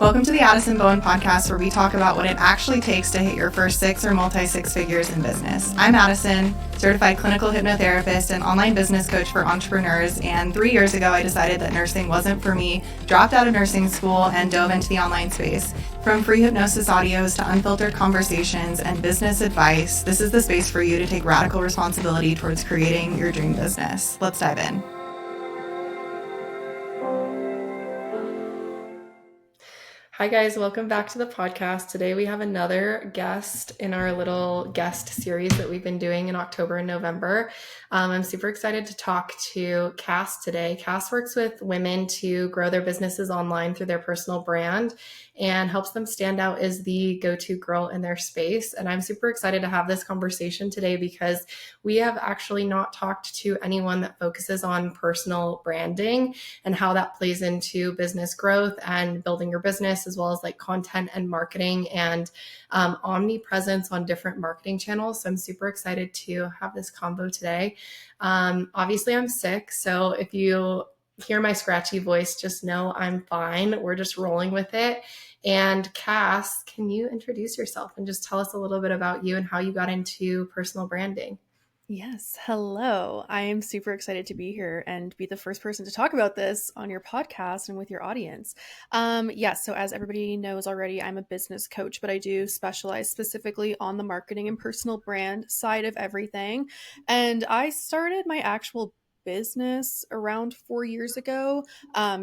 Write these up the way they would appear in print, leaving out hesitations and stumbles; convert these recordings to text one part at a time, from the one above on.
Welcome to the Addison podcast, where we talk about what it actually takes to hit your first six or multi-six figures in business. I'm Addison, certified clinical hypnotherapist and online business coach for entrepreneurs. And 3 years ago, I decided that nursing wasn't for me, dropped out of nursing school, and dove into the online space. From free hypnosis audios to unfiltered conversations and business advice, this is the space for you to take radical responsibility towards creating your dream business. Let's dive in. Hi guys, welcome back to the podcast. Today we have another guest in our little guest series that we've been doing in October and November. I'm super excited to talk to Kas today. Kas works with women to grow their businesses online through their personal brand and helps them stand out as the go-to girl in their space. And I'm super excited to have this conversation today because we have actually not talked to anyone that focuses on personal branding and how that plays into business growth and building your business, as well as like content and marketing and omnipresence on different marketing channels. So I'm super excited to have this convo today. Obviously I'm sick, so if you hear my scratchy voice, just know I'm fine. We're just rolling with it. And Kas, can you introduce yourself and just tell us a little bit about you and how you got into personal branding? Yes. Hello. I am super excited to be here and be the first person to talk about this on your podcast and with your audience. So as everybody knows already, I'm a business coach, but I do specialize specifically on the marketing and personal brand side of everything. And I started my actual business around 4 years ago,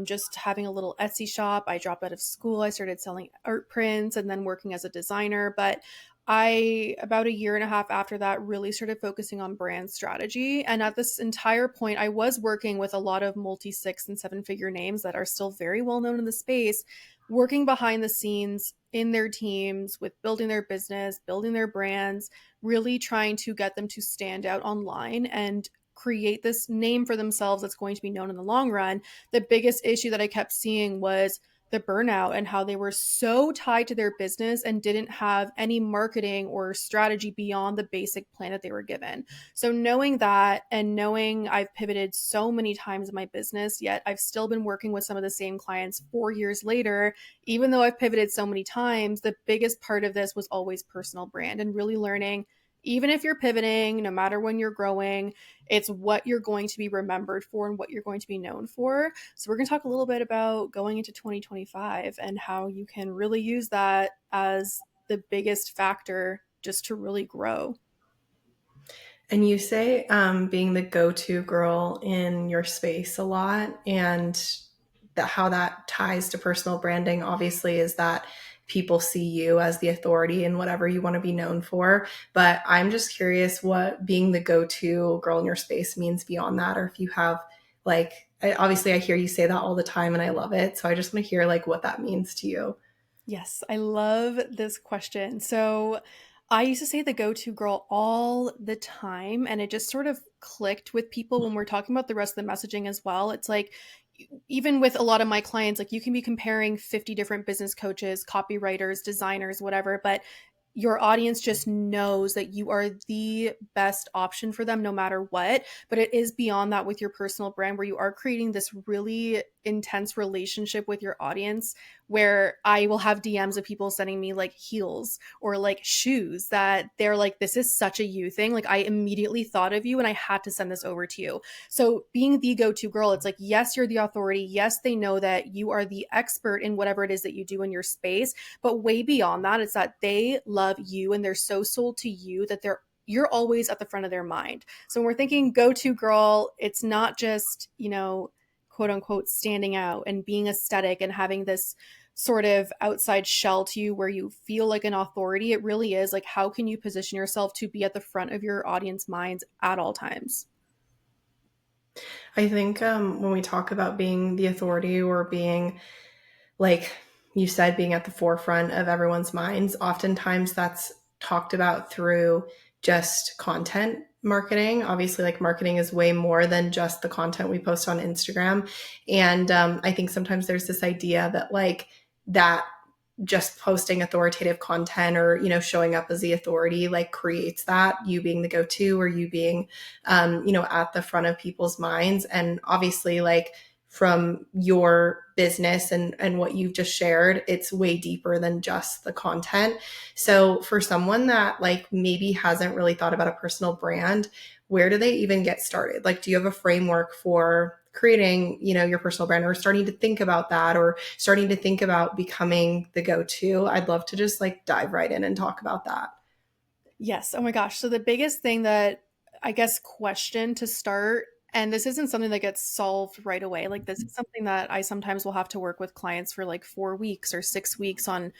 just having a little Etsy shop. I dropped out of school. I started selling art prints and then working as a designer. But about a year and a half after that, really started focusing on brand strategy. And at this entire point, I was working with a lot of multi 6 and 7 figure names that are still very well known in the space, working behind the scenes in their teams with building their business, building their brands, really trying to get them to stand out online and create this name for themselves that's going to be known in the long run. The biggest issue that I kept seeing was the burnout and how they were so tied to their business and didn't have any marketing or strategy beyond the basic plan that they were given. So knowing that and knowing I've pivoted so many times in my business, yet I've still been working with some of the same clients 4 years later, even though I've pivoted so many times, the biggest part of this was always personal brand and really learning, even if you're pivoting, no matter when you're growing, it's what you're going to be remembered for and what you're going to be known for. So we're going to talk a little bit about going into 2025 and how you can really use that as the biggest factor just to really grow. And you say being the go-to girl in your space a lot, and how that ties to personal branding, obviously, is that people see you as the authority in whatever you want to be known for. But I'm just curious what being the go-to girl in your space means beyond that, or if you have obviously I hear you say that all the time and I love it. So I just want to hear what that means to you. Yes, I love this question. So I used to say the go-to girl all the time, and it just sort of clicked with people when we're talking about the rest of the messaging as well. It's like, even with a lot of my clients, like you can be comparing 50 different business coaches, copywriters, designers, whatever, but your audience just knows that you are the best option for them no matter what. But it is beyond that with your personal brand, where you are creating this really intense relationship with your audience, where I will have DMs of people sending me like heels or like shoes that they're like, this is such a you thing. Like I immediately thought of you and I had to send this over to you. So being the go-to girl, it's like, yes, you're the authority. Yes, they know that you are the expert in whatever it is that you do in your space. But way beyond that, it's that they love you and they're so sold to you that you're always at the front of their mind. So when we're thinking go-to girl, it's not just, quote unquote, standing out and being aesthetic and having this sort of outside shell to you where you feel like an authority. It really is like, how can you position yourself to be at the front of your audience minds at all times? I think when we talk about being the authority or being, like you said, being at the forefront of everyone's minds, oftentimes that's talked about through just content marketing. Obviously, marketing is way more than just the content we post on Instagram. And I think sometimes there's this idea that that just posting authoritative content or, showing up as the authority, creates that you being the go-to or you being, at the front of people's minds. And obviously from your business and what you've just shared, it's way deeper than just the content. So for someone that like maybe hasn't really thought about a personal brand, where do they even get started? Like, do you have a framework for creating, your personal brand, or starting to think about that, or starting to think about becoming the go-to? I'd love to just like dive right in and talk about that. Yes. Oh my gosh. So the biggest thing that I guess question to start, and this isn't something that gets solved right away. Like this is something that I sometimes will have to work with clients for like 4 weeks or 6 weeks on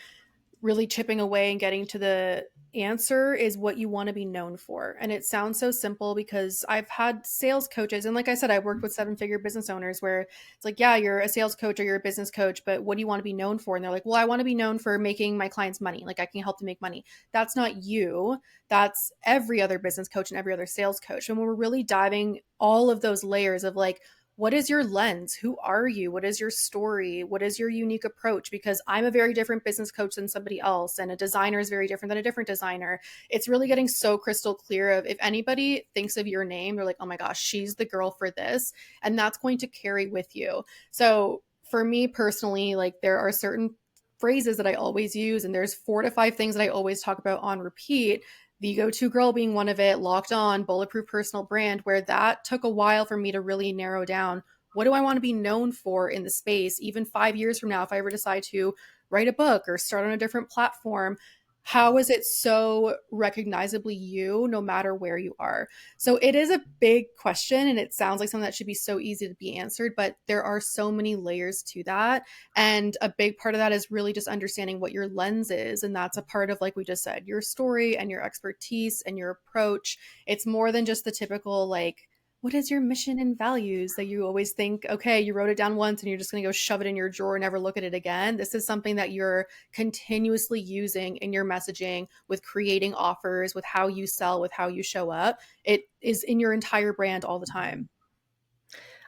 really chipping away and getting to the answer is what you want to be known for. And it sounds so simple because I've had sales coaches. And like I said, I worked with 7-figure business owners where it's like, yeah, you're a sales coach or you're a business coach, but what do you want to be known for? And they're like, well, I want to be known for making my clients money. Like I can help them make money. That's not you. That's every other business coach and every other sales coach. And when we're really diving all of those layers of like, what is your lens? Who are you? What is your story? What is your unique approach? Because I'm a very different business coach than somebody else, and a designer is very different than a different designer. It's really getting so crystal clear of if anybody thinks of your name, they're like, oh my gosh, she's the girl for this. And that's going to carry with you. So for me personally, like there are certain phrases that I always use, and there's 4 to 5 things that I always talk about on repeat, the go-to girl being one of it, locked on, bulletproof personal brand, where that took a while for me to really narrow down what do I want to be known for in the space, even 5 years from now, if I ever decide to write a book or start on a different platform. How is it so recognizably you no matter where you are? So it is a big question, and it sounds like something that should be so easy to be answered, but there are so many layers to that. And a big part of that is really just understanding what your lens is. And that's a part of, like we just said, your story and your expertise and your approach. It's more than just the typical, like, what is your mission and values that you always think, okay, you wrote it down once and you're just going to go shove it in your drawer and never look at it again. This is something that you're continuously using in your messaging, with creating offers, with how you sell, with how you show up. It is in your entire brand all the time.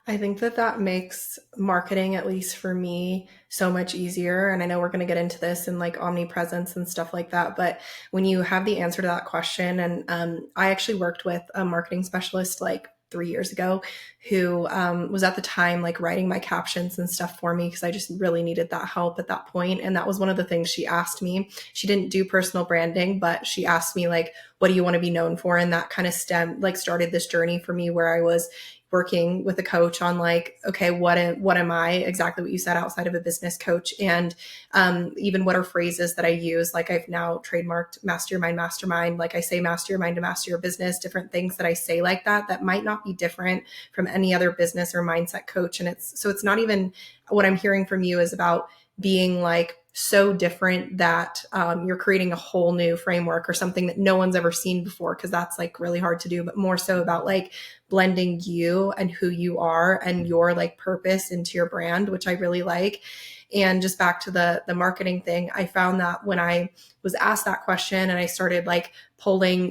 I think that that makes marketing, at least for me, so much easier. And I know we're going to get into this in like omnipresence and stuff like that. But when you have the answer to that question, and I actually worked with a marketing specialist like 3 years ago who was at the time like writing my captions and stuff for me because I just really needed that help at that point. And that was one of the things she asked me. She didn't do personal branding, but she asked me like, what do you want to be known for? And that kind of started this journey for me where I was working with a coach on like, okay, what am I, exactly what you said, outside of a business coach, and even what are phrases that I use. Like I've now trademarked mastermind. Like I say master your mind to master your business, different things that I say like that might not be different from any other business or mindset coach. And it's not even, what I'm hearing from you is about being like so different that you're creating a whole new framework or something that no one's ever seen before, because that's like really hard to do, but more so about like blending you and who you are and your like purpose into your brand, which I really like. And just back to the marketing thing, I found that when I was asked that question and I started like pulling,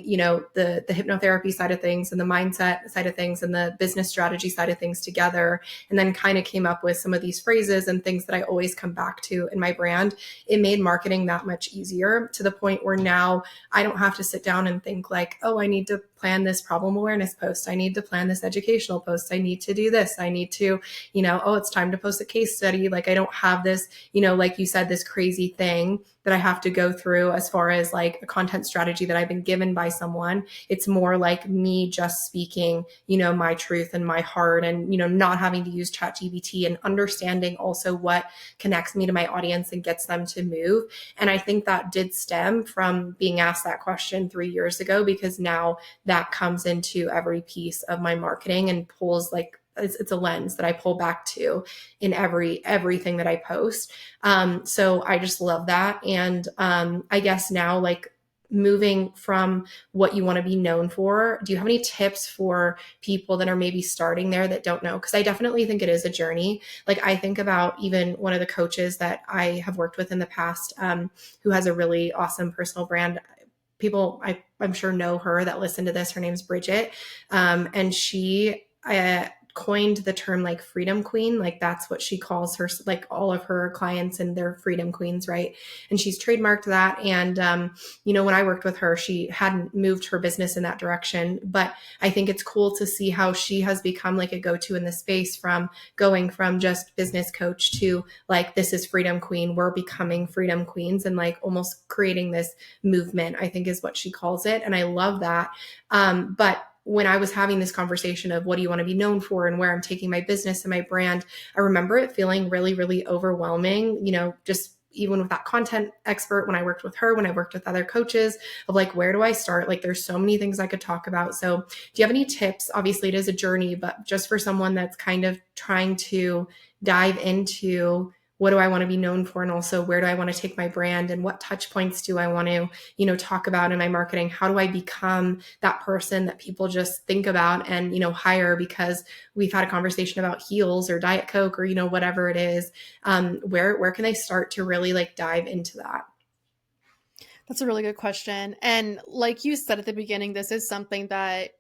the hypnotherapy side of things and the mindset side of things and the business strategy side of things together, and then kind of came up with some of these phrases and things that I always come back to in my brand, it made marketing that much easier, to the point where now I don't have to sit down and think like, oh, I need to plan this problem awareness post. I need to plan this educational post. I need to do this. I need to, oh, it's time to post a case study. Like I don't have this, like you said, this crazy thing that I have to go through as far as like a content strategy that I've been given by someone. It's more like me just speaking, my truth and my heart, and, not having to use ChatGPT, and understanding also what connects me to my audience and gets them to move. And I think that did stem from being asked that question 3 years ago, because now that comes into every piece of my marketing and pulls like, it's a lens that I pull back to in everything that I post. So I just love that. And I guess now, like, moving from what you want to be known for, do you have any tips for people that are maybe starting there that don't know? Because I definitely think it is a journey. Like I think about even one of the coaches that I have worked with in the past, who has a really awesome personal brand. People I'm sure know her that listen to this. Her name's Bridget. And she coined the term like freedom queen. Like that's what she calls her, like all of her clients and their freedom queens, right? And she's trademarked that. And, when I worked with her, she hadn't moved her business in that direction. But I think it's cool to see how she has become like a go-to in the space, from going from just business coach to like, this is freedom queen. We're becoming freedom queens, and like almost creating this movement, I think is what she calls it. And I love that. But when I was having this conversation of what do you want to be known for and where I'm taking my business and my brand, I remember it feeling really, really overwhelming, just even with that content expert, when I worked with her, when I worked with other coaches, of like, where do I start? Like, there's so many things I could talk about. So do you have any tips? Obviously it is a journey, but just for someone that's kind of trying to dive into, what do I want to be known for? And also, where do I want to take my brand, and what touch points do I want to, talk about in my marketing? How do I become that person that people just think about and, hire because we've had a conversation about heels or Diet Coke or, whatever it is? Where can they start to really like dive into that? That's a really good question. And like you said at the beginning, this is something that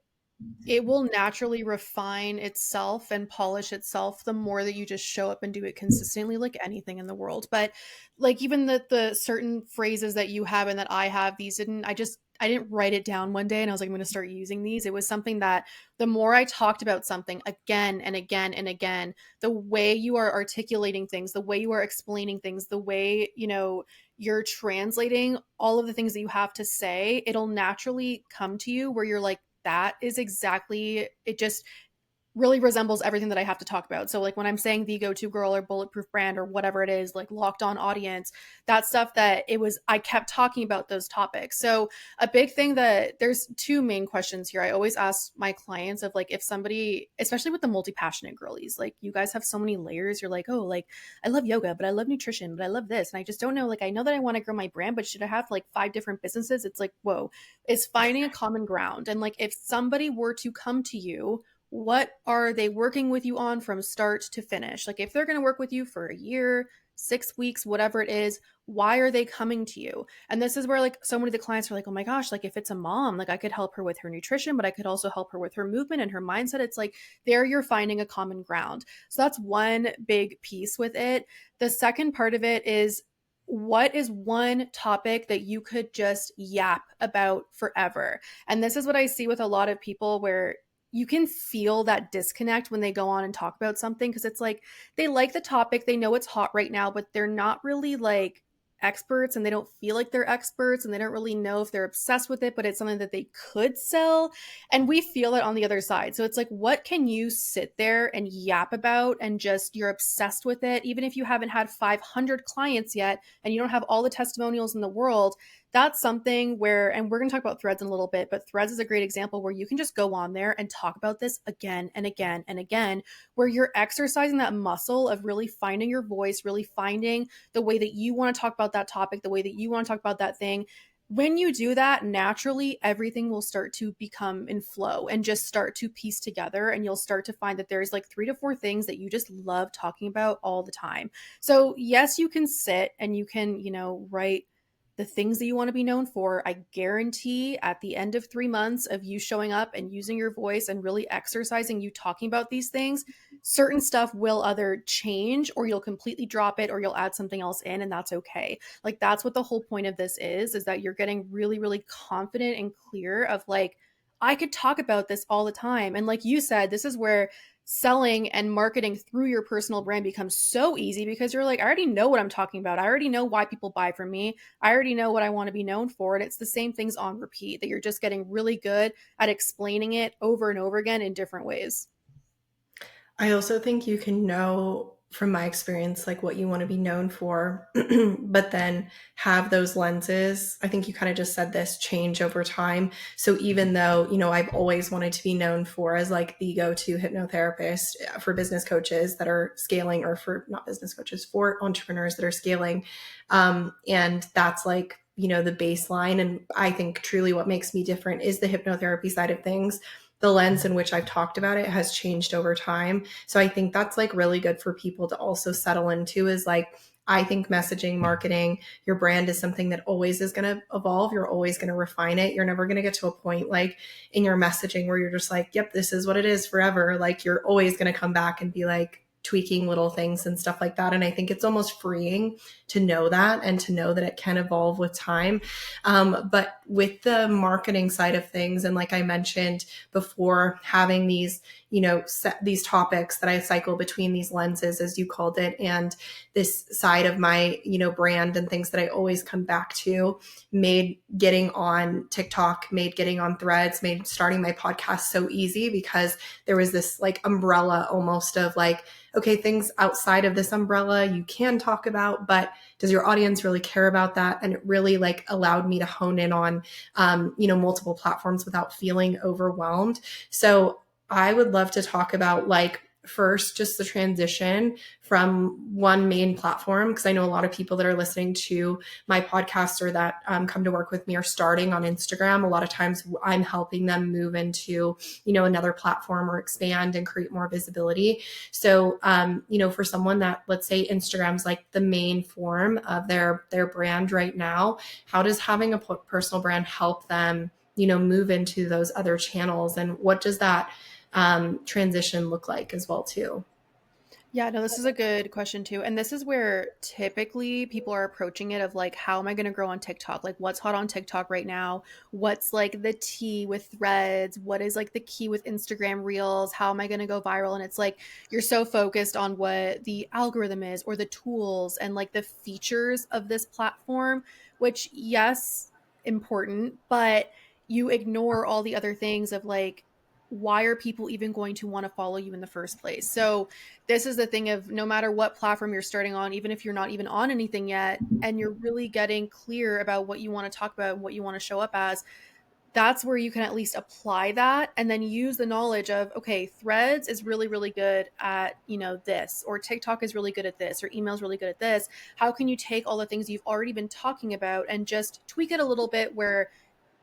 it will naturally refine itself and polish itself the more that you just show up and do it consistently, like anything in the world. But like even the certain phrases that you have and that I have, I didn't write it down one day and I was like, I'm going to start using these. It was something that the more I talked about something again and again and again, the way you are articulating things, the way you are explaining things, the way, you're translating all of the things that you have to say, it'll naturally come to you where you're like, that is exactly, it just really resembles everything that I have to talk about. So like when I'm saying the go-to girl or bulletproof brand or whatever it is, like locked on audience, that stuff that I kept talking about those topics. So a big thing that there's two main questions here. I always ask my clients of like, if somebody, especially with the multi-passionate girlies, like you guys have so many layers. You're like, oh, like I love yoga, but I love nutrition, but I love this. And I just don't know, like, I know that I want to grow my brand, but should I have like 5 different businesses? It's like, whoa, it's finding a common ground. And like, if somebody were to come to you, what are they working with you on from start to finish? Like if they're going to work with you for a year, 6 weeks, whatever it is, why are they coming to you? And this is where like so many of the clients are like, oh my gosh, like if it's a mom, like I could help her with her nutrition, but I could also help her with her movement and her mindset. It's like there you're finding a common ground. So that's one big piece with it. The second part of it is, what is one topic that you could just yap about forever? And this is what I see with a lot of people, where you can feel that disconnect when they go on and talk about something, because it's like they like the topic, they know it's hot right now, but they're not really like experts, and they don't feel like they're experts, and they don't really know if they're obsessed with it, but it's something that they could sell. And we feel it on the other side. So it's like, what can you sit there and yap about and just you're obsessed with it, even if you haven't had 500 clients yet and you don't have all the testimonials in the world? That's something where, and we're going to talk about Threads in a little bit, but Threads is a great example where you can just go on there and talk about this again and again and again, where you're exercising that muscle of really finding your voice, really finding the way that you want to talk about that topic, the way that you want to talk about that thing. When you do that, naturally, everything will start to become in flow and just start to piece together. And you'll start to find that there's like 3 to 4 things that you just love talking about all the time. So yes, you can sit and you can, write the things that you want to be known for. I guarantee at the end of 3 months of you showing up and using your voice and really exercising you talking about these things, certain stuff will either change, or you'll completely drop it, or you'll add something else in, and that's okay. Like that's what the whole point of this is that you're getting really, really confident and clear of like, I could talk about this all the time. And like you said, this is where selling and marketing through your personal brand becomes so easy, because you're like, I already know what I'm talking about. I already know why people buy from me. I already know what I want to be known for. And it's the same things on repeat, that you're just getting really good at explaining it over and over again in different ways. I also think you can know from my experience, like what you want to be known for, but then have those lenses. I think you kind of just said this, change over time. So even though, I've always wanted to be known for as like the go-to hypnotherapist for business coaches that are scaling, or for not business coaches, for entrepreneurs that are scaling. And that's like, the baseline. And I think truly what makes me different is the hypnotherapy side of things. The lens in which I've talked about it has changed over time. So I think that's like really good for people to also settle into, is like, I think messaging, marketing, your brand is something that always is going to evolve. You're always going to refine it. You're never going to get to a point like in your messaging where you're just like, yep, this is what it is forever. Like you're always going to come back and be like tweaking little things and stuff like that. And I think it's almost freeing to know that and to know that it can evolve with time. But with the marketing side of things, and like I mentioned before, having these, these topics that I cycle between these lenses, as you called it, and this side of my, brand and things that I always come back to, made getting on TikTok, made getting on Threads, made starting my podcast so easy, because there was this like umbrella almost of like, okay, things outside of this umbrella you can talk about, but does your audience really care about that? And it really like allowed me to hone in on, multiple platforms without feeling overwhelmed. So I would love to talk about like first just the transition from one main platform, because I know a lot of people that are listening to my podcast or that come to work with me are starting on Instagram. A lot of times I'm helping them move into, another platform or expand and create more visibility. So, for someone that, let's say Instagram's like the main form of their brand right now, how does having a personal brand help them, move into those other channels? And what does that transition look like as well too? Yeah, no, this is a good question too. And this is where typically people are approaching it of like, how am I going to grow on TikTok? Like, what's hot on TikTok right now? What's like the tea with Threads? What is like the key with Instagram Reels? How am I going to go viral? And it's like, you're so focused on what the algorithm is or the tools and like the features of this platform, which, yes, important, but you ignore all the other things of like, why are people even going to want to follow you in the first place? So, this is the thing of no matter what platform you're starting on, even if you're not even on anything yet, and you're really getting clear about what you want to talk about and what you want to show up as, that's where you can at least apply that and then use the knowledge of, okay, Threads is really, really good at, this, or TikTok is really good at this, or email is really good at this. How can you take all the things you've already been talking about and just tweak it a little bit where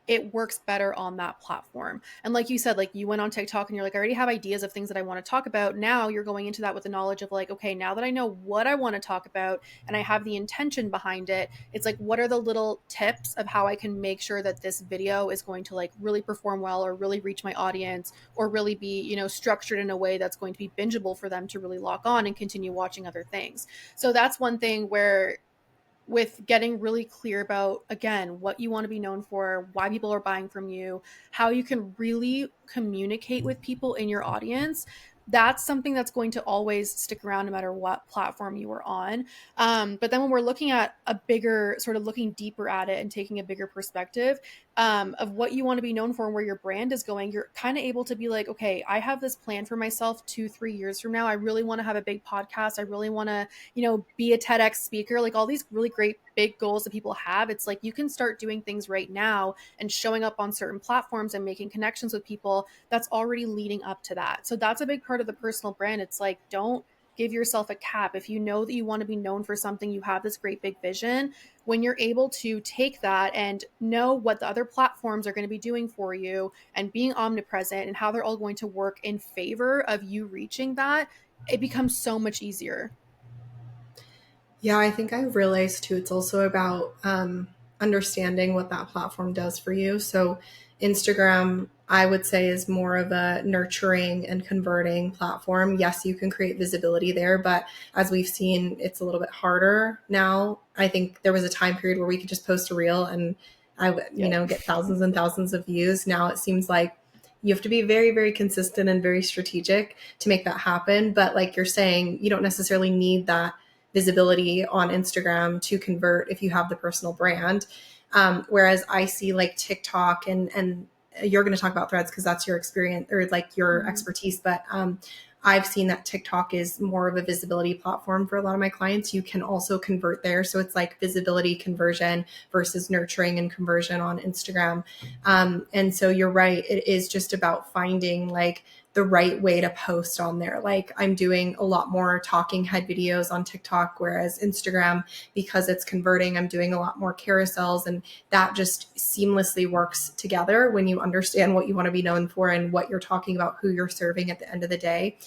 it works better on that platform? And like you said, like you went on TikTok and you're like, I already have ideas of things that I want to talk about. Now you're going into that with the knowledge of like, okay, now that I know what I want to talk about and I have the intention behind it, it's like, what are the little tips of how I can make sure that this video is going to like really perform well or really reach my audience or really be, structured in a way that's going to be bingeable for them to really lock on and continue watching other things. So that's one thing where with getting really clear about, again, what you want to be known for, why people are buying from you, how you can really communicate with people in your audience, that's something that's going to always stick around no matter what platform you are on. But then when we're looking at a bigger, sort of looking deeper at it and taking a bigger perspective of what you want to be known for and where your brand is going, you're kind of able to be like, okay, I have this plan for myself 2-3 years from now. I really want to have a big podcast. I really want to, be a TEDx speaker, like all these really great big goals that people have. It's like you can start doing things right now and showing up on certain platforms and making connections with people that's already leading up to that. So that's a big part of the personal brand. It's like, don't give yourself a cap. If you know that you want to be known for something, you have this great big vision, when you're able to take that and know what the other platforms are going to be doing for you and being omnipresent and how they're all going to work in favor of you reaching that, it becomes so much easier. Yeah, I think I've realized too, it's also about understanding what that platform does for you. So, Instagram, I would say, is more of a nurturing and converting platform. Yes, you can create visibility there, but as we've seen, it's a little bit harder now. I think there was a time period where we could just post a reel and I would, Yep. get thousands and thousands of views. Now it seems like you have to be very, very consistent and very strategic to make that happen. But like you're saying, you don't necessarily need that visibility on Instagram to convert if you have the personal brand. Whereas I see like TikTok and you're going to talk about Threads because that's your experience or like your expertise. But I've seen that TikTok is more of a visibility platform for a lot of my clients. You can also convert there. So it's like visibility conversion versus nurturing and conversion on Instagram. And so you're right. It is just about finding like the right way to post on there. Like I'm doing a lot more talking head videos on TikTok, whereas Instagram, because it's converting, I'm doing a lot more carousels, and that just seamlessly works together when you understand what you want to be known for and what you're talking about, who you're serving at the end of the day.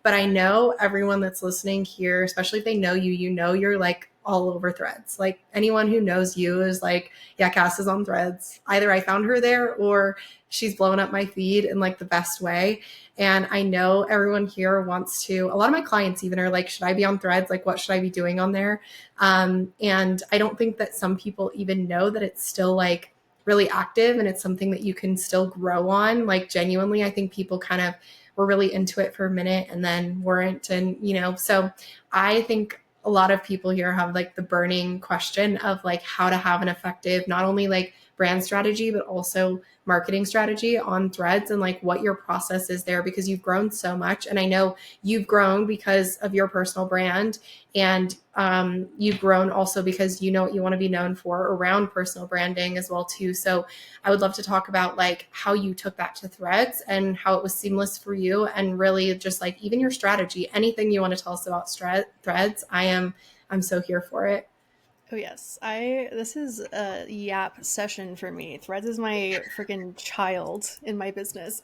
but I know everyone that's listening here, especially if they know you, you're like all over Threads. Like anyone who knows you is like, yeah, Cass is on Threads. Either I found her there or she's blowing up my feed in like the best way. And I know everyone here wants to, a lot of my clients even are like, should I be on Threads? Like, what should I be doing on there? And I don't think that some people even know that it's still like really active and it's something that you can still grow on. Like genuinely, I think people kind of were really into it for a minute and then weren't. And, so I think a lot of people here have like the burning question of like how to have an effective, not only like brand strategy, but also marketing strategy on Threads and like what your process is there, because you've grown so much. And I know you've grown because of your personal brand, and you've grown also because you know what you want to be known for around personal branding as well too. So I would love to talk about like how you took that to Threads and how it was seamless for you, and really just like even your strategy, anything you want to tell us about Threads. I'm so here for it. Oh yes, this is a yap session for me. Threads is my freaking child in my business.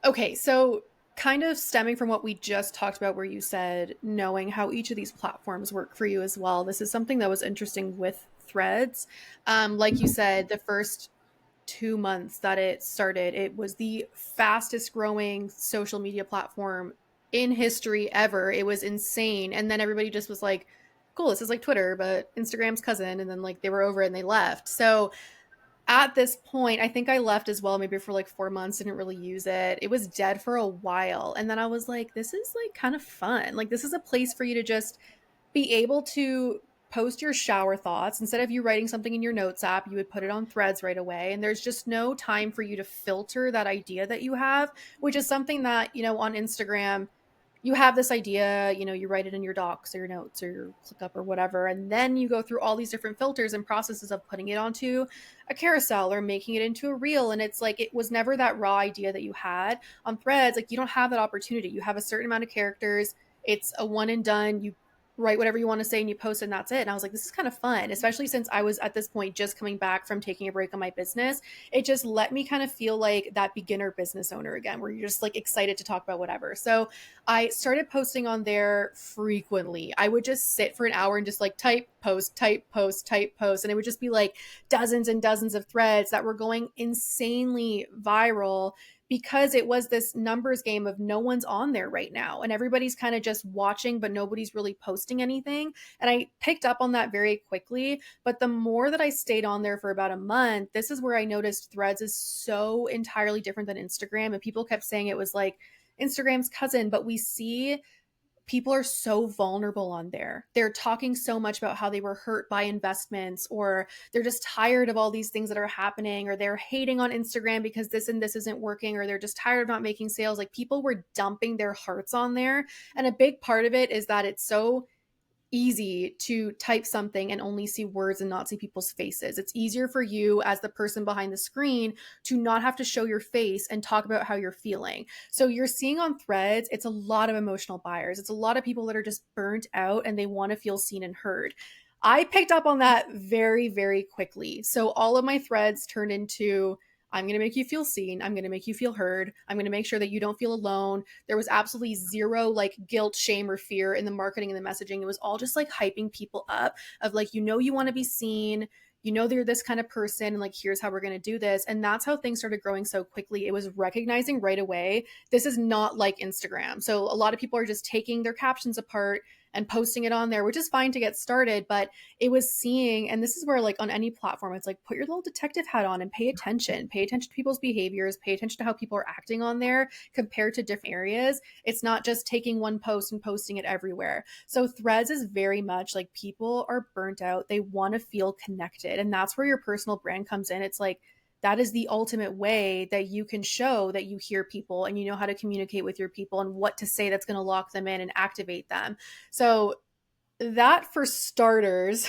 Okay, so kind of stemming from what we just talked about, where you said knowing how each of these platforms work for you as well. This is something that was interesting with Threads. Like you said, the first 2 months that it started, it was the fastest growing social media platform in history ever. It was insane. And then everybody just was like, cool, this is like Twitter, but Instagram's cousin. And then like they were over and they left. So at this point, I think I left as well, maybe for like 4 months, didn't really use it. It was dead for a while. And then I was like, this is like kind of fun. Like, this is a place for you to just be able to post your shower thoughts. Instead of you writing something in your notes app, you would put it on Threads right away. And there's just no time for you to filter that idea that you have, which is something that, on Instagram, you have this idea, you write it in your docs or your notes or your ClickUp or whatever, and then you go through all these different filters and processes of putting it onto a carousel or making it into a reel. And it's like, it was never that raw idea that you had on Threads. Like, you don't have that opportunity. You have a certain amount of characters. It's a one and done. You write whatever you want to say and you post it and that's it. And I was like, this is kind of fun, especially since I was at this point just coming back from taking a break on my business. It just let me kind of feel like that beginner business owner again, where you're just like excited to talk about whatever. So I started posting on there frequently. I would just sit for an hour and just like type, post, type, post, type, post. And it would just be like dozens and dozens of threads that were going insanely viral, because it was this numbers game of no one's on there right now and everybody's kind of just watching, but nobody's really posting anything. And I picked up on that very quickly. But the more that I stayed on there for about a month, this is where I noticed Threads is so entirely different than Instagram. And people kept saying it was like Instagram's cousin, but we see people are so vulnerable on there. They're talking so much about how they were hurt by investments, or they're just tired of all these things that are happening, or they're hating on Instagram because this and this isn't working, or they're just tired of not making sales. Like, people were dumping their hearts on there. And a big part of it is that it's so easy to type something and only see words and not see people's faces. It's easier for you as the person behind the screen to not have to show your face and talk about how you're feeling. So you're seeing on Threads, it's a lot of emotional buyers. It's a lot of people that are just burnt out and they want to feel seen and heard. I picked up on that very, very quickly. So all of my threads turned into, I'm going to make you feel seen. I'm going to make you feel heard. I'm going to make sure that you don't feel alone. There was absolutely zero like guilt, shame, or fear in the marketing and the messaging. It was all just like hyping people up of like, you want to be seen. They're this kind of person, and like, here's how we're going to do this. And that's how things started growing so quickly. It was recognizing right away, this is not like Instagram. So a lot of people are just taking their captions apart and posting it on there, which is fine to get started. But it was seeing, and this is where like on any platform, it's like, put your little detective hat on and pay attention to people's behaviors, pay attention to how people are acting on there compared to different areas. It's not just taking one post and posting it everywhere. So Threads is very much like, people are burnt out. They want to feel connected. And that's where your personal brand comes in. It's like, that is the ultimate way that you can show that you hear people and you know how to communicate with your people and what to say that's going to lock them in and activate them. So that, for starters,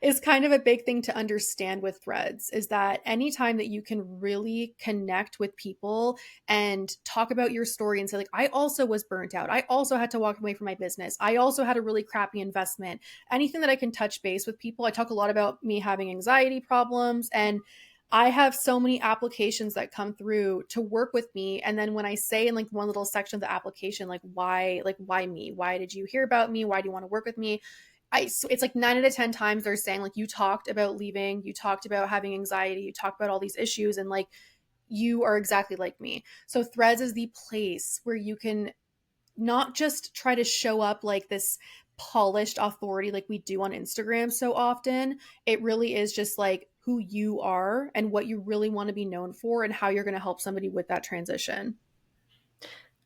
is kind of a big thing to understand with Threads, is that anytime that you can really connect with people and talk about your story and say like, I also was burnt out. I also had to walk away from my business. I also had a really crappy investment. Anything that I can touch base with people. I talk a lot about me having anxiety problems, and I have so many applications that come through to work with me. And then when I say in like one little section of the application, like, why me? Why did you hear about me? Why do you want to work with me? So it's like 9 out of 10 times they're saying like, you talked about leaving, you talked about having anxiety, you talked about all these issues, and like, you are exactly like me. So Threads is the place where you can not just try to show up like this polished authority like we do on Instagram so often. It really is just like who you are and what you really want to be known for and how you're going to help somebody with that transition.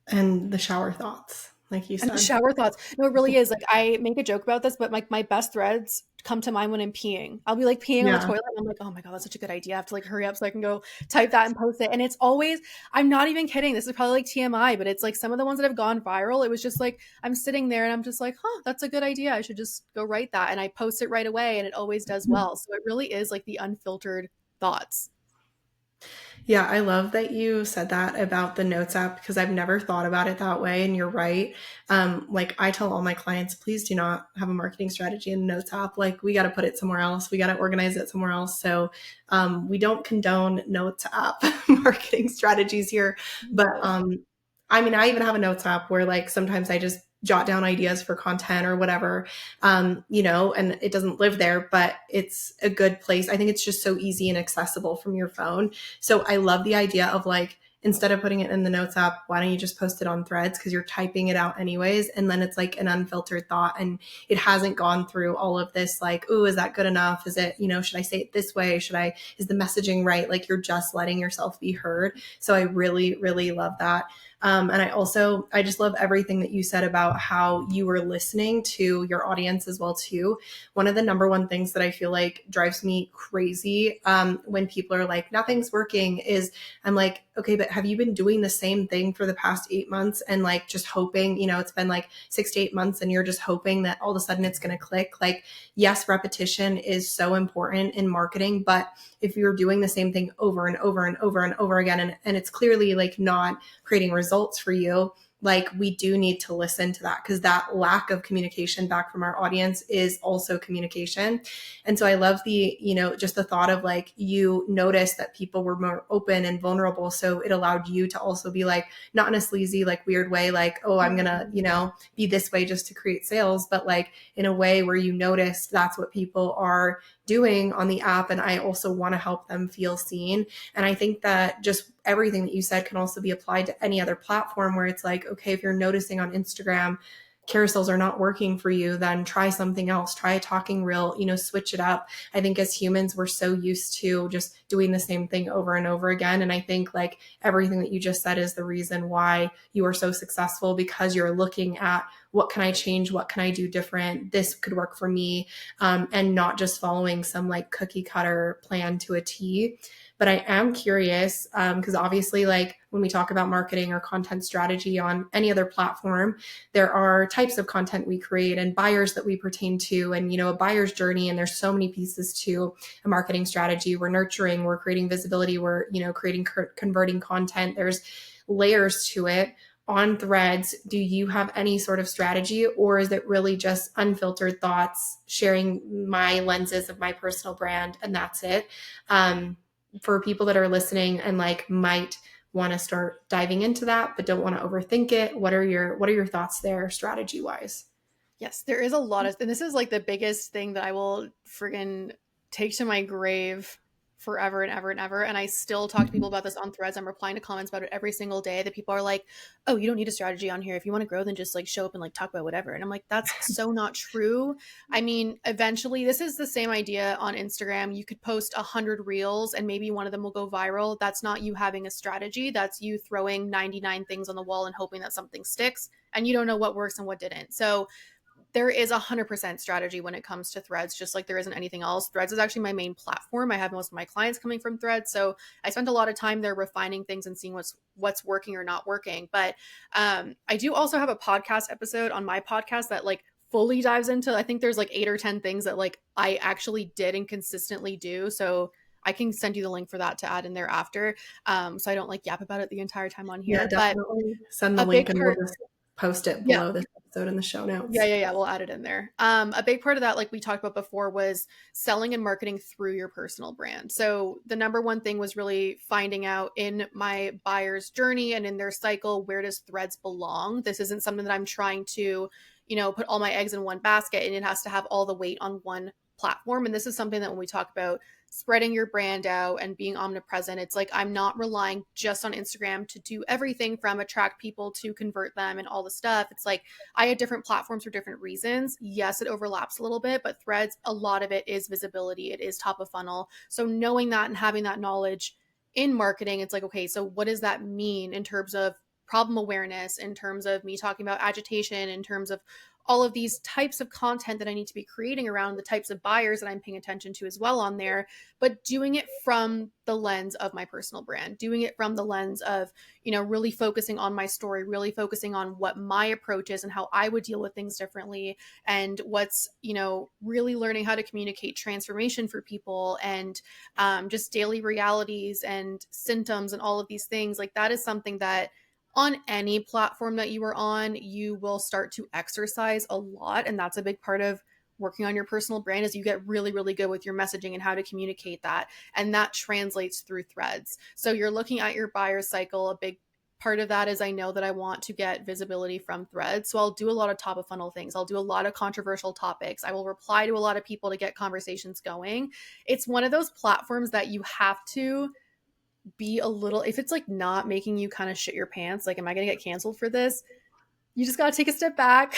And the shower thoughts, like you And the said. shower thoughts. No, it really is. Like I make a joke about this, but like my best threads come to mind when I'm peeing. I'll be like peeing on the Yeah. toilet and I'm like, oh my God, that's such a good idea. I have to like hurry up so I can go type that and post it. And it's always, I'm not even kidding. This is probably like TMI, but it's like some of the ones that have gone viral. It was just like, I'm sitting there and I'm just like, huh, that's a good idea. I should just go write that. And I post it right away and it always does well. So it really is like the unfiltered thoughts. Yeah, I love that you said that about the notes app because I've never thought about it that way. And you're right. Like I tell all my clients, please do not have a marketing strategy in the notes app. Like we got to put it somewhere else. We got to organize it somewhere else. So we don't condone notes app marketing strategies here. But I mean, I even have a notes app where like sometimes I just jot down ideas for content or whatever, and it doesn't live there, but it's a good place. I think it's just so easy and accessible from your phone. So I love the idea of like, instead of putting it in the notes app, why don't you just post it on Threads? Because you're typing it out anyways. And then it's like an unfiltered thought and it hasn't gone through all of this like, ooh, is that good enough? Is it, should I say it this way? Is the messaging right? Like you're just letting yourself be heard. So I really, really love that. And I just love everything that you said about how you were listening to your audience as well too. One of the number one things that I feel like drives me crazy when people are like, nothing's working is I'm like, okay, but have you been doing the same thing for the past 8 months and like just hoping, it's been like 6 to 8 months and you're just hoping that all of a sudden it's going to click. Like, yes, repetition is so important in marketing, but if you're doing the same thing over and over and over and over again, and it's clearly like not creating results for you, like we do need to listen to that because that lack of communication back from our audience is also communication. And so I love the, just the thought of like, you noticed that people were more open and vulnerable. So it allowed you to also be like, not in a sleazy, like weird way, like, oh, I'm going to, be this way just to create sales, but like in a way where you noticed that's what people are doing on the app. And I also want to help them feel seen. And I think that just everything that you said can also be applied to any other platform where it's like, okay, if you're noticing on Instagram, carousels are not working for you, then try something else, try a talking reel, switch it up. I think as humans, we're so used to just doing the same thing over and over again. And I think like everything that you just said is the reason why you are so successful because you're looking at what can I change? What can I do different? This could work for me. And not just following some like cookie cutter plan to a T. But I am curious because obviously like when we talk about marketing or content strategy on any other platform, there are types of content we create and buyers that we pertain to and, a buyer's journey. And there's so many pieces to a marketing strategy. We're nurturing, we're creating visibility, we're, creating converting content. There's layers to it. On Threads, do you have any sort of strategy or is it really just unfiltered thoughts, sharing my lenses of my personal brand and that's it? For people that are listening and like might want to start diving into that but don't want to overthink it, what are your thoughts there strategy wise? Yes, there is a lot of, and this is like the biggest thing that I will friggin' take to my grave forever and ever and ever. And I still talk to people about this on Threads. I'm replying to comments about it every single day that people are like, oh, you don't need a strategy on here. If you want to grow, then just like show up and like talk about whatever. And I'm like, that's so not true. I mean, eventually this is the same idea on Instagram. You could post 100 reels and maybe one of them will go viral. That's not you having a strategy. That's you throwing 99 things on the wall and hoping that something sticks. And you don't know what works and what didn't. So there is 100% strategy when it comes to Threads, just like there isn't anything else. Threads is actually my main platform. I have most of my clients coming from Threads. So I spent a lot of time there refining things and seeing what's working or not working. But I do also have a podcast episode on my podcast that like fully dives into, I think there's like 8 or 10 things that like I actually did and consistently do. So I can send you the link for that to add in there after. So I don't like yap about it the entire time on here. Yeah, But definitely send the a big link and we'll part, just post it Yeah. below this episode in the show Yeah, notes. yeah, yeah. We'll add it in there. A big part of that, like we talked about before, was selling and marketing through your personal brand. So the number one thing was really finding out in my buyer's journey and in their cycle, where does Threads belong? This isn't something that I'm trying to, put all my eggs in one basket, and it has to have all the weight on one platform. And this is something that when we talk about spreading your brand out and being omnipresent, it's like I'm not relying just on Instagram to do everything from attract people to convert them and all the stuff. It's like I have different platforms for different reasons. Yes, it overlaps a little bit, but Threads, a lot of it is visibility. It is top of funnel. So knowing that and having that knowledge in marketing, it's like, okay, so what does that mean in terms of problem awareness, in terms of me talking about agitation, in terms of all of these types of content that I need to be creating around the types of buyers that I'm paying attention to as well on there, but doing it from the lens of my personal brand, doing it from the lens of, really focusing on my story, really focusing on what my approach is and how I would deal with things differently. And what's, really learning how to communicate transformation for people and just daily realities and symptoms and all of these things. Like that is something that on any platform that you are on, you will start to exercise a lot. And that's a big part of working on your personal brand is you get really, really good with your messaging and how to communicate that. And that translates through Threads. So you're looking at your buyer cycle. A big part of that is I know that I want to get visibility from Threads. So I'll do a lot of top of funnel things. I'll do a lot of controversial topics. I will reply to a lot of people to get conversations going. It's one of those platforms that you have to be a little, if it's like not making you kind of shit your pants, like, am I going to get canceled for this? You just got to take a step back.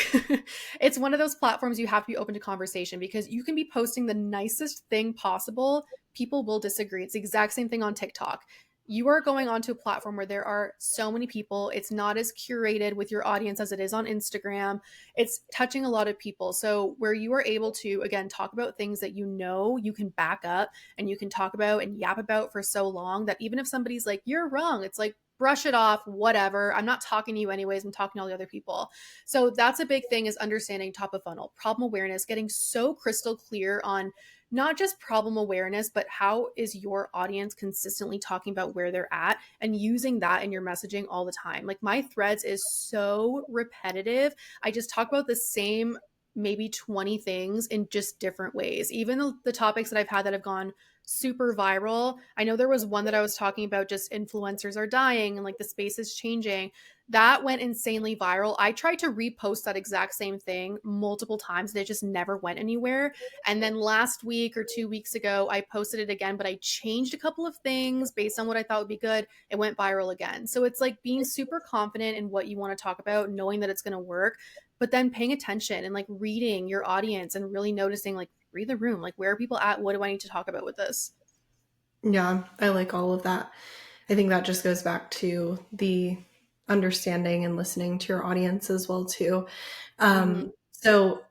It's one of those platforms you have to be open to conversation because you can be posting the nicest thing possible. People will disagree. It's the exact same thing on TikTok. You are going onto a platform where there are so many people. It's not as curated with your audience as it is on Instagram. It's touching a lot of people. So, where you are able to, again, talk about things that you can back up and you can talk about and yap about for so long that even if somebody's like, you're wrong, it's like, brush it off, whatever. I'm not talking to you anyways. I'm talking to all the other people. So that's a big thing is understanding top of funnel, problem awareness, getting so crystal clear on not just problem awareness, but how is your audience consistently talking about where they're at and using that in your messaging all the time. Like my Threads is so repetitive. I just talk about the same maybe 20 things in just different ways. Even the topics that I've had that have gone super viral. I know there was one that I was talking about, just influencers are dying and like the space is changing. That went insanely viral. I tried to repost that exact same thing multiple times and it just never went anywhere. And then last week or 2 weeks ago, I posted it again, but I changed a couple of things based on what I thought would be good. It went viral again. So it's like being super confident in what you want to talk about, knowing that it's going to work, but then paying attention and like reading your audience and really noticing, like, read the room. Like, where are people at? What do I need to talk about with this? Yeah, I like all of that. I think that just goes back to the understanding and listening to your audience as well too. Mm-hmm. So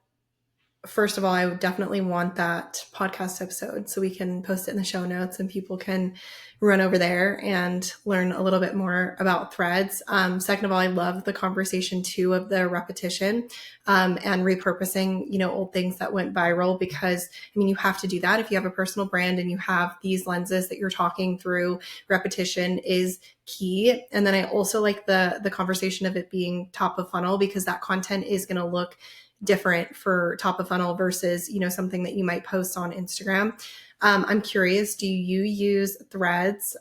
first of all, I would definitely want that podcast episode so we can post it in the show notes and people can run over there and learn a little bit more about Threads. Second of all, I love the conversation too of the repetition and repurposing, old things that went viral because, you have to do that if you have a personal brand and you have these lenses that you're talking through. Repetition is key. And then I also like the conversation of it being top of funnel because that content is going to look different for top of funnel versus, something that you might post on Instagram. I'm curious, do you use Threads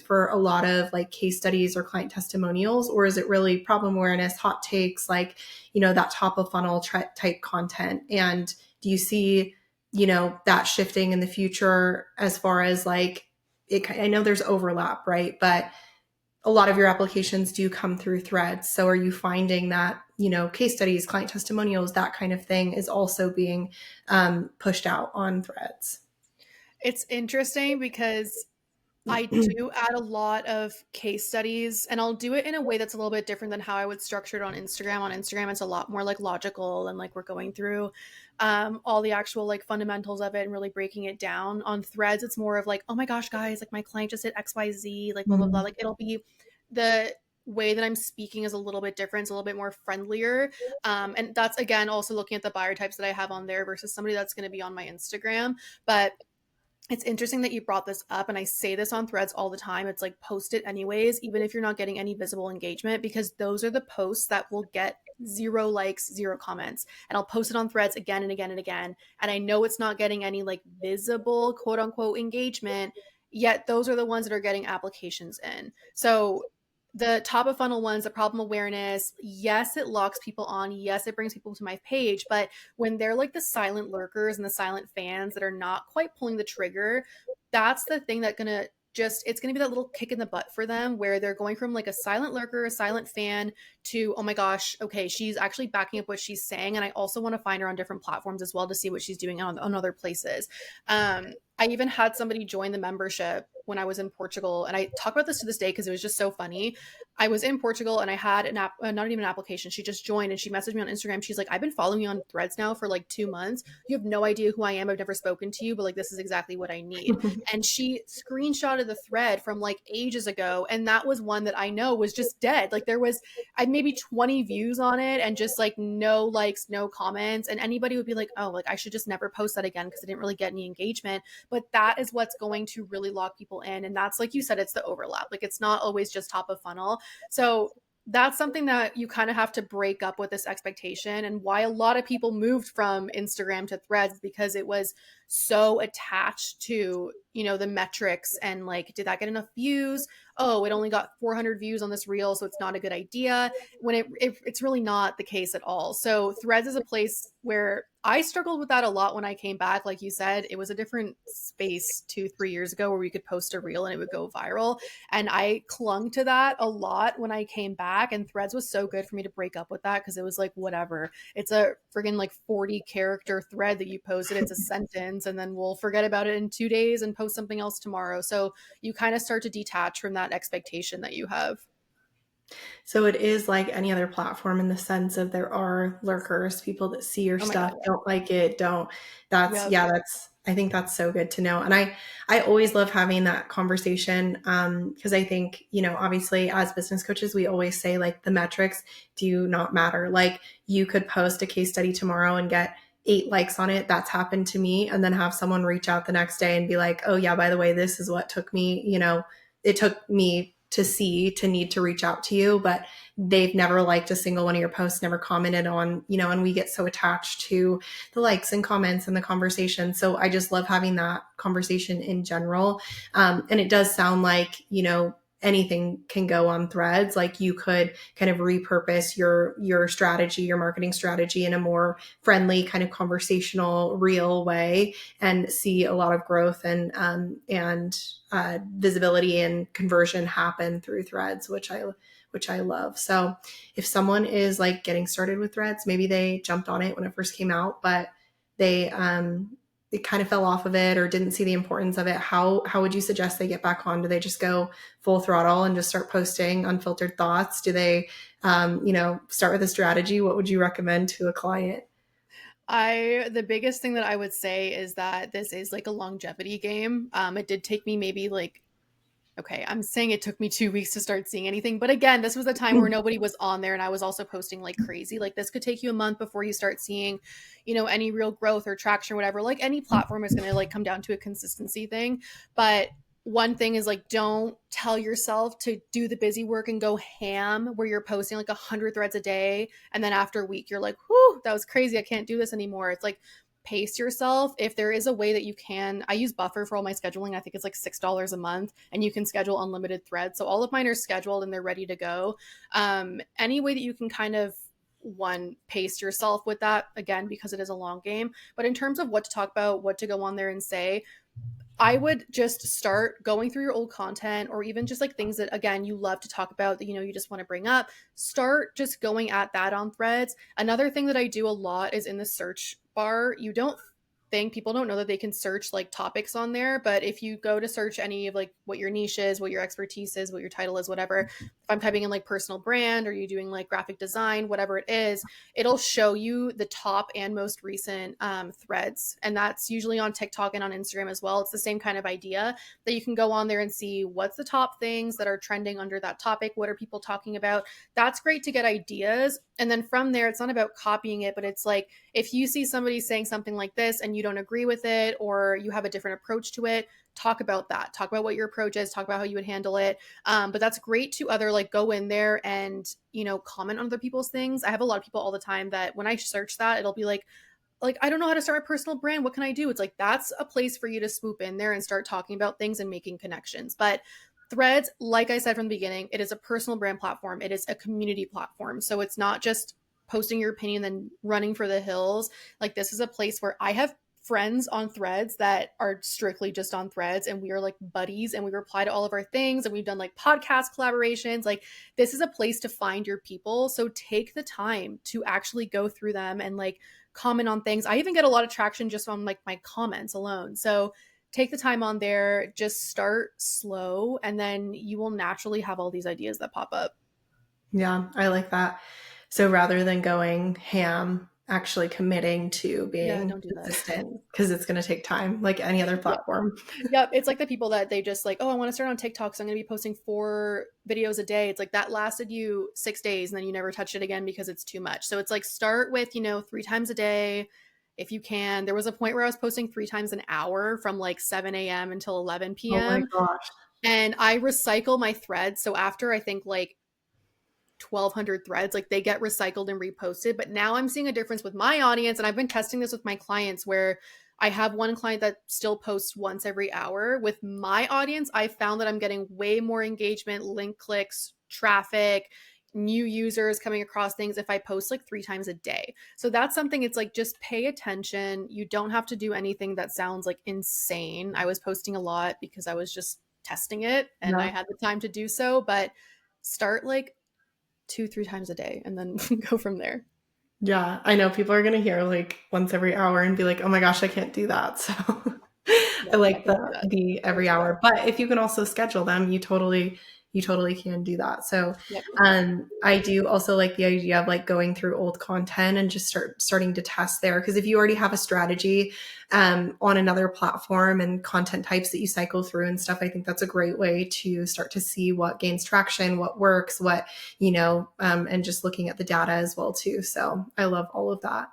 for a lot of like case studies or client testimonials, or is it really problem awareness, hot takes, like, that top of funnel type content? And do you see, that shifting in the future as far as like, I know there's overlap, right? But a lot of your applications do come through Threads. So are you finding that, case studies, client testimonials, that kind of thing is also being pushed out on Threads? It's interesting because I do add a lot of case studies and I'll do it in a way that's a little bit different than how I would structure it on Instagram. On Instagram, it's a lot more like logical and like we're going through all the actual like fundamentals of it and really breaking it down. On Threads, it's more of like, oh my gosh, guys, like my client just did XYZ, like blah, blah, blah. Mhm. Like it'll be the way that I'm speaking is a little bit different. It's a little bit more friendlier. And that's again, also looking at the buyer types that I have on there versus somebody that's going to be on my Instagram. But It's interesting that you brought this up, and I say this on threads all the time. It's like, post it anyways, even if you're not getting any visible engagement, because those are the posts that will get 0 likes, 0 comments. And I'll post it on threads again and again and again. And I know it's not getting any like visible quote unquote engagement, yet those are the ones that are getting applications in. So the top of funnel ones, the problem awareness, yes, it locks people on. Yes, it brings people to my page. But when they're like the silent lurkers and the silent fans that are not quite pulling the trigger, that's the thing that gonna just, it's gonna be that little kick in the butt for them, where they're going from like a silent lurker, a silent fan, to, oh my gosh, okay, she's actually backing up what she's saying. And I also want to find her on different platforms as well to see what she's doing on other places. I even had somebody join the membership when I was in Portugal, and I talk about this to this day because it was just so funny. I was in Portugal and I had an app, not even an application. She just joined and she messaged me on Instagram. She's like, I've been following you on threads now for like 2 months. You have no idea who I am. I've never spoken to you, but like, this is exactly what I need. And she screenshotted the thread from like ages ago. And that was one that I know was just dead. Like, there was, I had maybe 20 views on it and just like no likes, no comments. And anybody would be like, oh, like I should just never post that again because I didn't really get any engagement. But that is what's going to really lock people in. And that's, like you said, it's the overlap. Like, it's not always just top of funnel. So that's something that you kind of have to break up with, this expectation, and why a lot of people moved from Instagram to threads, because it was so attached to, you know, the metrics and like, did that get enough views? Oh, it only got 400 views on this reel, so it's not a good idea, when it's really not the case at all. So threads is a place where I struggled with that a lot when I came back. Like you said, it was a different space 2-3 years ago where we could post a reel and it would go viral. And I clung to that a lot when I came back. And threads was so good for me to break up with that, because it was like, whatever. It's a friggin' like 40 character thread that you posted. It's a sentence, and then we'll forget about it in 2 days and post something else tomorrow. So you kind of start to detach from that expectation that you have. So it is like any other platform in the sense of there are lurkers, people that see your Oh my stuff, God. don't like it, don't. That's, Yep. yeah, that's, I think that's so good to know. And I always love having that conversation, because I think, you know, obviously as business coaches, we always say like the metrics do not matter. Like, you could post a case study tomorrow and get 8 likes on it. That's happened to me. And then have someone reach out the next day and be like, oh yeah, by the way, this is what took me, you know, it took me to see to need to reach out to you, but they've never liked a single one of your posts, never commented on, you know, and we get so attached to the likes and comments and the conversation. So I just love having that conversation in general. And it does sound like, you know, anything can go on threads. Like, you could kind of repurpose your strategy, your marketing strategy, in a more friendly, kind of conversational, real way, and see a lot of growth and visibility and conversion happen through threads, which I love. So if someone is like getting started with threads, maybe they jumped on it when it first came out, but they kind of fell off of it or didn't see the importance of it, how would you suggest they get back on? Do they just go full throttle and just start posting unfiltered thoughts? Do they you know, start with a strategy? What would you recommend to a client? The biggest thing that I would say is that this is like a longevity game. It did take me maybe like, okay, I'm saying it took me 2 weeks to start seeing anything. But again, this was a time where nobody was on there and I was also posting like crazy. Like, this could take you a month before you start seeing, you know, any real growth or traction or whatever. Like, any platform is going to like come down to a consistency thing. But one thing is like, don't tell yourself to do the busy work and go ham where you're posting like 100 threads a day. And then after a week, you're like, whew, that was crazy. I can't do this anymore. It's like, pace yourself. If there is a way that you can, I use Buffer for all my scheduling. I think it's like $6 a month, and you can schedule unlimited threads. So all of mine are scheduled and they're ready to go. Any way that you can kind of, one, pace yourself with that, again, because it is a long game. But in terms of what to talk about, what to go on there and say, I would just start going through your old content, or even just like things that, again, you love to talk about that, you know, you just want to bring up. Start just going at that on threads. Another thing that I do a lot is in the search bar. You don't think, people don't know that they can search like topics on there, but if you go to search any of like what your niche is, what your expertise is, what your title is, whatever, I'm typing in like personal brand, or you doing like graphic design, whatever it is, it'll show you the top and most recent threads. And that's usually on TikTok and on Instagram as well. It's the same kind of idea that you can go on there and see what's the top things that are trending under that topic. What are people talking about? That's great to get ideas. And then from there, it's not about copying it, but it's like if you see somebody saying something like this and you don't agree with it, or you have a different approach to it, talk about that. Talk about what your approach is, talk about how you would handle it. But that's great to other like go in there and, you know, comment on other people's things. I have a lot of people all the time that when I search that, it'll be like I don't know how to start a personal brand. What can I do? It's like that's a place for you to swoop in there and start talking about things and making connections. But Threads, like I said from the beginning, it is a personal brand platform. It is a community platform. So it's not just posting your opinion and then running for the hills. Like this is a place where I have friends on Threads that are strictly just on Threads, and we are like buddies and we reply to all of our things, and we've done like podcast collaborations. Like this is a place to find your people. So take the time to actually go through them and like comment on things. I even get a lot of traction just on like my comments alone. So take the time on there, just start slow, and then you will naturally have all these ideas that pop up. Yeah, I like that. So rather than going ham, actually committing to Yeah, being don't do that. consistent, because it's going to take time, like any other Yeah. platform. Yep. It's like the people that they just like, oh, I want to start on TikTok, so I'm going to be posting 4 videos a day. It's like that lasted you 6 days and then you never touched it again because it's too much. So it's like start with, you know, 3 times a day if you can. There was a point where I was posting 3 times an hour from like 7 a.m. until 11 Oh my p.m. gosh. And I recycle my threads. So after I think like 1,200 threads, like they get recycled and reposted. But now I'm seeing a difference with my audience, and I've been testing this with my clients where I have one client that still posts once every hour. With my audience, I found that I'm getting way more engagement, link clicks, traffic, new users coming across things if I post like 3 times a day. So that's something. It's like just pay attention. You don't have to do anything that sounds like insane. I was posting a lot because I was just testing it and I Yeah. had the time to do so, but start like 2, 3 times a day and then go from there. Yeah, I know people are going to hear like once every hour and be like, "Oh my gosh, I can't do that." So I Yeah, like don't do that. the Don't every do that. hour. But if you can also schedule them, you totally can do that. So Yep. I do also like the idea of like going through old content and just starting to test there, because if you already have a strategy on another platform and content types that you cycle through and stuff, I think that's a great way to start to see what gains traction, what works, what, and just looking at the data as well too. So I love all of that.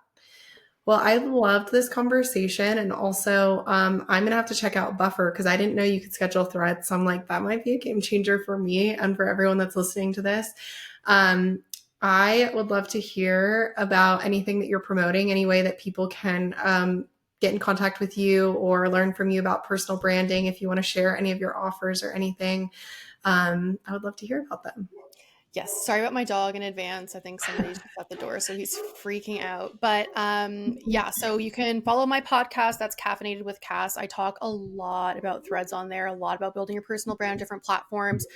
Well, I loved this conversation. And also, I'm going to have to check out Buffer because I didn't know you could schedule threads. So I'm like, that might be a game changer for me and for everyone that's listening to this. Um, I would love to hear about anything that you're promoting, any way that people can get in contact with you or learn from you about personal branding. If you want to share any of your offers or anything, I would love to hear about them. Yes, sorry about my dog in advance. I think somebody's at the door, so he's freaking out. But yeah, so you can follow my podcast. That's Caffeinated with Cass. I talk a lot about threads on there, a lot about building your personal brand on different platforms.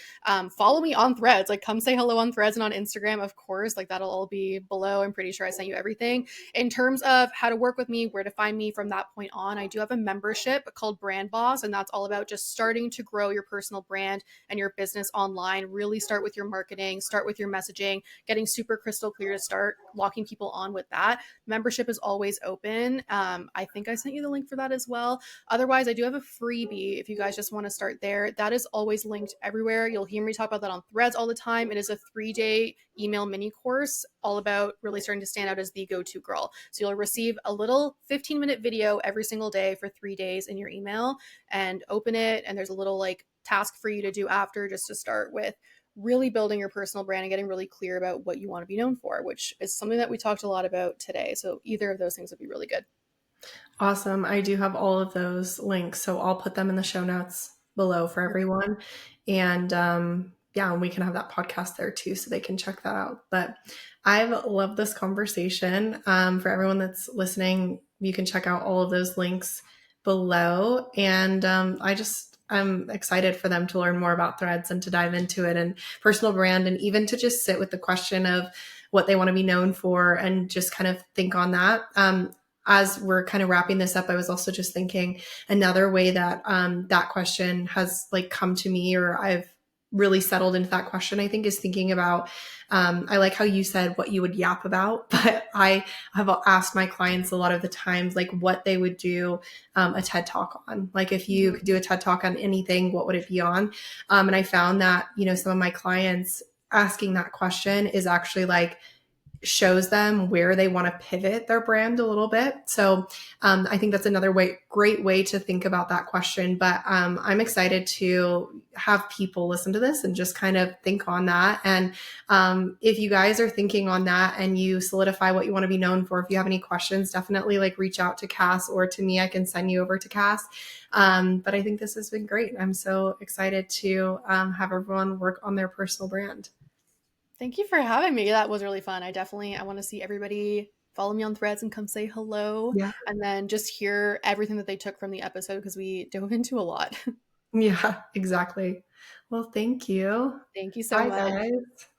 Follow me on Threads. Like, come say hello on Threads and on Instagram, of course. Like, that'll all be below. I'm pretty sure I sent you everything. In terms of how to work with me, where to find me from that point on, I do have a membership called Brand Boss, and that's all about just starting to grow your personal brand and your business online. Really start with your marketing, start with your messaging, getting super crystal clear to start locking people on with that. Membership is always open. I think I sent you the link for that as well. Otherwise, I do have a freebie if you guys just want to start there. That is always linked everywhere. You'll hear me talk about that on Threads all the time. It is a 3-day email mini course all about really starting to stand out as the go-to girl. So you'll receive a little 15-minute video every single day for 3 days in your email, and open it. And there's a little like task for you to do after, just to start with really building your personal brand and getting really clear about what you want to be known for, which is something that we talked a lot about today. So either of those things would be really good. Awesome. I do have all of those links, so I'll put them in the show notes below for everyone. And yeah, and we can have that podcast there too, so they can check that out. But I've loved this conversation. For everyone that's listening, you can check out all of those links below. And I'm excited for them to learn more about threads and to dive into it and personal brand, and even to just sit with the question of what they want to be known for and just kind of think on that. As we're kind of wrapping this up, I was also just thinking another way that that question has like come to me, or I've really settled into that question, I think, is thinking about, I like how you said what you would yap about, but I have asked my clients a lot of the times, like what they would do a TED talk on. Like if you could do a TED talk on anything, what would it be on? And I found that, some of my clients asking that question is actually like, shows them where they want to pivot their brand a little bit. So I think that's another great way to think about that question. But I'm excited to have people listen to this and just kind of think on that. And if you guys are thinking on that and you solidify what you want to be known for, if you have any questions, definitely like reach out to Kas or to me. I can send you over to Kas. But I think this has been great. I'm so excited to have everyone work on their personal brand. Thank you for having me. That was really fun. I want to see everybody follow me on Threads and come say hello, Yeah. and then just hear everything that they took from the episode because we dove into a lot. Yeah, exactly. Well, thank you. Thank you so Bye, much. guys.